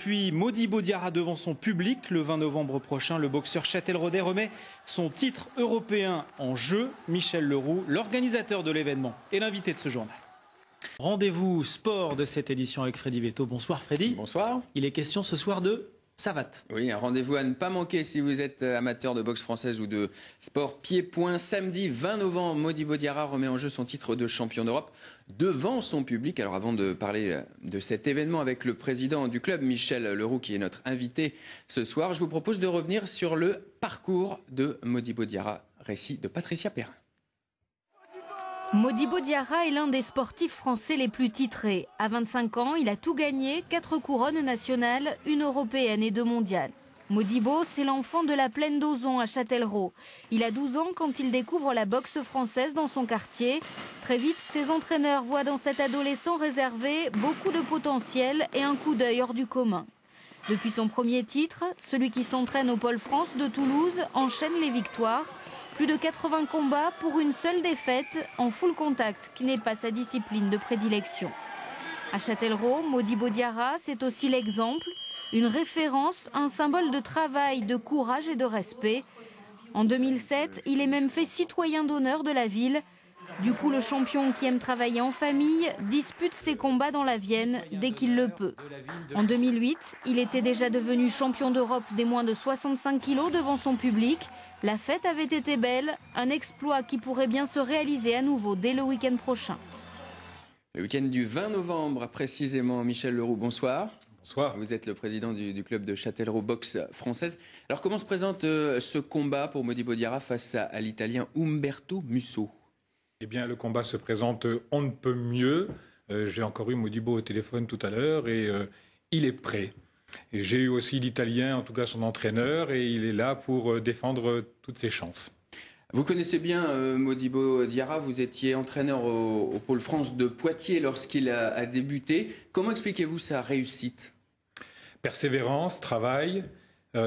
Puis Modibo Diarra devant son public. Le 20 novembre prochain, le boxeur châtelleraudais remet son titre européen en jeu. Michel Leroux, l'organisateur de l'événement, est l'invité de ce journal. Rendez-vous sport de cette édition avec Freddy Vetto. Bonsoir Freddy. Bonsoir. Il est question ce soir de savate. Oui, un rendez-vous à ne pas manquer si vous êtes amateur de boxe française ou de sport pied-point. Samedi 20 novembre, Modibo Diarra remet en jeu son titre de champion d'Europe devant son public. Alors avant de parler de cet événement avec le président du club, Michel Leroux, qui est notre invité ce soir, je vous propose de revenir sur le parcours de Modibo Diarra, récit de Patricia Perrin. Modibo Diarra est l'un des sportifs français les plus titrés. À 25 ans, il a tout gagné, 4 couronnes nationales, 1 européenne et 2 mondiales. Modibo, c'est l'enfant de la plaine d'Ozon à Châtellerault. Il a 12 ans quand il découvre la boxe française dans son quartier. Très vite, ses entraîneurs voient dans cet adolescent réservé beaucoup de potentiel et un coup d'œil hors du commun. Depuis son premier titre, celui qui s'entraîne au Pôle France de Toulouse enchaîne les victoires. Plus de 80 combats pour une seule défaite en full contact, qui n'est pas sa discipline de prédilection. À Châtellerault, Modibo Diarra, c'est aussi l'exemple, une référence, un symbole de travail, de courage et de respect. En 2007, il est même fait citoyen d'honneur de la ville. Du coup, le champion qui aime travailler en famille dispute ses combats dans la Vienne dès qu'il le peut. En 2008, il était déjà devenu champion d'Europe des moins de 65 kilos devant son public. La fête avait été belle, un exploit qui pourrait bien se réaliser à nouveau dès le week-end prochain. Le week-end du 20 novembre, précisément. Michel Leroux, bonsoir. Bonsoir. Vous êtes le président du club de Châtellerault Boxe Française. Alors comment se présente ce combat pour Modibo Diarra face à l'Italien Umberto Musso? Eh bien, le combat se présente on ne peut mieux. J'ai encore eu Modibo au téléphone tout à l'heure et il est prêt. J'ai eu aussi l'Italien, en tout cas son entraîneur, et il est là pour défendre toutes ses chances. Vous connaissez bien Modibo Diarra, vous étiez entraîneur au Pôle France de Poitiers lorsqu'il a débuté. Comment expliquez-vous sa réussite? Persévérance, travail,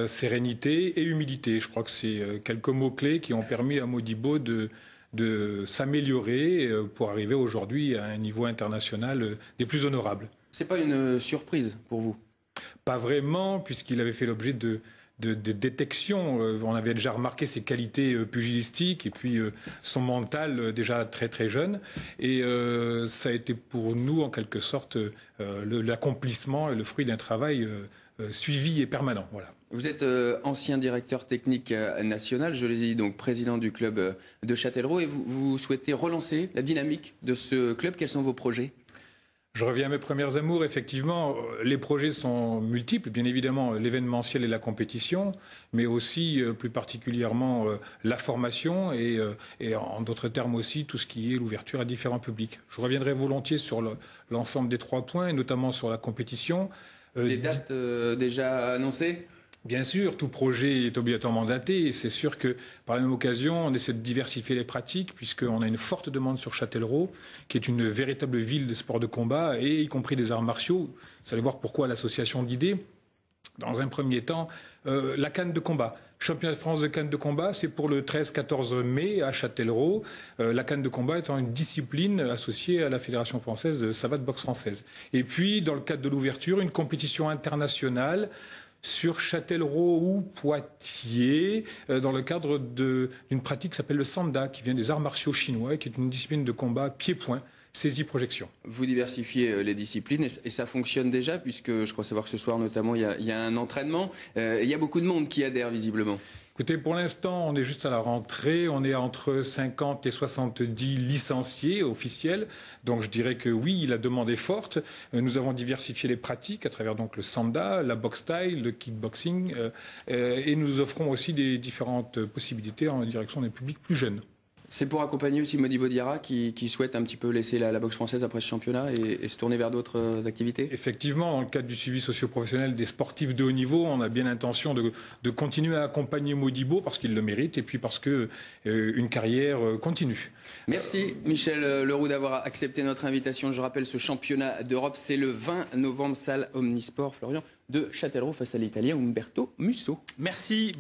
sérénité et humilité. Je crois que c'est quelques mots-clés qui ont permis à Modibo de s'améliorer pour arriver aujourd'hui à un niveau international des plus honorables. C'est pas une surprise pour vous? Pas vraiment, puisqu'il avait fait l'objet de détection. On avait déjà remarqué ses qualités pugilistiques et puis son mental déjà très très jeune. Et ça a été pour nous en quelque sorte l'accomplissement et le fruit d'un travail suivi et permanent. Voilà. Vous êtes ancien directeur technique national, je l'ai dit, donc président du club de Châtellerault, et vous souhaitez relancer la dynamique de ce club. Quels sont vos projets? Je reviens à mes premières amours. Effectivement, les projets sont multiples. Bien évidemment, l'événementiel et la compétition, mais aussi, plus particulièrement, la formation et en d'autres termes aussi, tout ce qui est l'ouverture à différents publics. Je reviendrai volontiers sur l'ensemble des 3 points, et notamment sur la compétition. Des dates déjà annoncées? Bien sûr, tout projet est obligatoirement daté et c'est sûr que par la même occasion, on essaie de diversifier les pratiques puisqu'on a une forte demande sur Châtellerault, qui est une véritable ville de sport de combat et y compris des arts martiaux. Vous allez voir pourquoi l'association d'idées. Dans un premier temps, la canne de combat. Championnat de France de canne de combat, c'est pour le 13-14 mai à Châtellerault. La canne de combat étant une discipline associée à la Fédération française de savate boxe française. Et puis, dans le cadre de l'ouverture, une compétition internationale sur Châtellerault ou Poitiers, dans le cadre d'une pratique qui s'appelle le Sanda, qui vient des arts martiaux chinois, qui est une discipline de combat pied-point, saisie-projection. Vous diversifiez les disciplines et ça fonctionne déjà, puisque je crois savoir que ce soir notamment il y a un entraînement. Il y a beaucoup de monde qui adhère visiblement. Écoutez, pour l'instant, on est juste à la rentrée. On est entre 50 et 70 licenciés officiels. Donc, je dirais que oui, la demande est forte. Nous avons diversifié les pratiques à travers donc le sanda, la boxe style, le kickboxing. Et nous offrons aussi des différentes possibilités en direction des publics plus jeunes. C'est pour accompagner aussi Modibo Diarra qui souhaite un petit peu laisser la boxe française après ce championnat et se tourner vers d'autres activités? Effectivement, dans le cadre du suivi socio-professionnel des sportifs de haut niveau, on a bien l'intention de continuer à accompagner Modibo parce qu'il le mérite et puis parce que une carrière continue. Merci Michel Leroux d'avoir accepté notre invitation. Je rappelle, ce championnat d'Europe, c'est le 20 novembre, salle Omnisport Florian de Châtellerault face à l'Italien Umberto Musso. Merci.